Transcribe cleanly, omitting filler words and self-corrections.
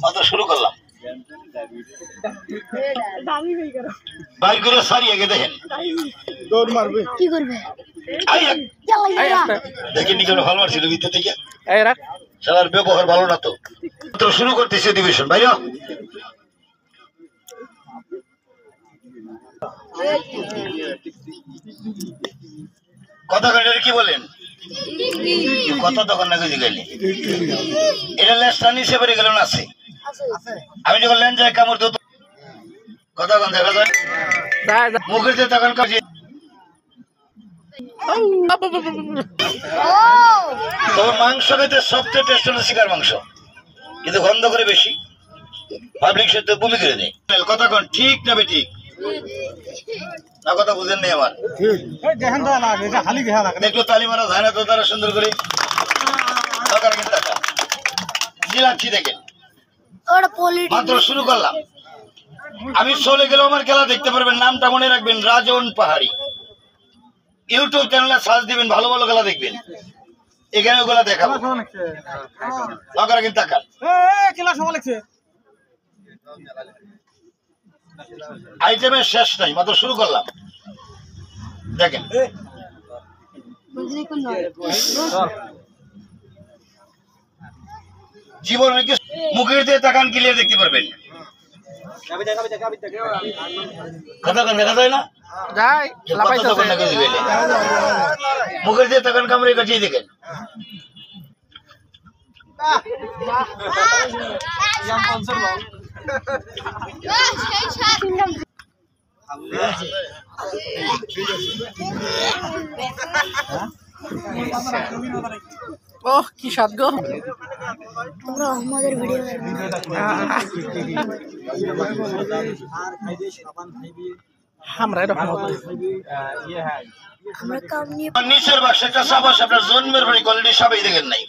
অত শুরু করলাম বাইর করে সারিয়ে গে দেখেন দৌড় মারবে কি করবে দেখেন নি ভালো মারছিল ভিতর থেকে সবার ব্যবহার ভালো না তো শুরু করতেছে অধিবেশন ভাইরা কথা কাটার কি বলেন কথা তখন না গেলে এটা লেসটা নিচে পড়ে গেল না আছে আমি যখন লেন যাই কামড় তো কথা কন দেখা যায় মুখের যে তখন কাছে তবে মাংস খেতে সবচেয়ে টেস্ট হলো শিকার মাংস কিন্তু গন্ধ করে বেশি পাবলিক সাথে বমি করে দেয় কথা কন ঠিক না ঠিক না কথা বুঝেন নেই আমার দেখলো তালি মারা যায় না তো তারা সুন্দর করে দেখেন মাত্র শুরু করলাম আমি চলে গেলেও আমার খেলা দেখতে পারবেন নামটা মনে রাখবেন রাজন পাহাড়ি ইউটিউব চ্যানেলে সার্চ দিবেন ভালো ভালো খেলা দেখবেন এখানে ওগুলা দেখাবো কিন্তু তাকান আইটেমের শেষ নাই মাত্র শুরু করলাম দেখেন জীবন মুখের দিয়ে তাকান ক্লিয়ার দেখতে পারবেন কথা দেখা যায় না মুখের দিয়ে তাকান কামড়ে কাটিয়ে দেখেন ওহ কি স্বাদ গো তোমরা আমাদের ভিডিও আমরা এরকম আমরা কাম নিয়ে নিচের বাক্সটা সাবাস আপনার জন্মের বাড়ি কোয়ালিটি সবাই দেখেন নাই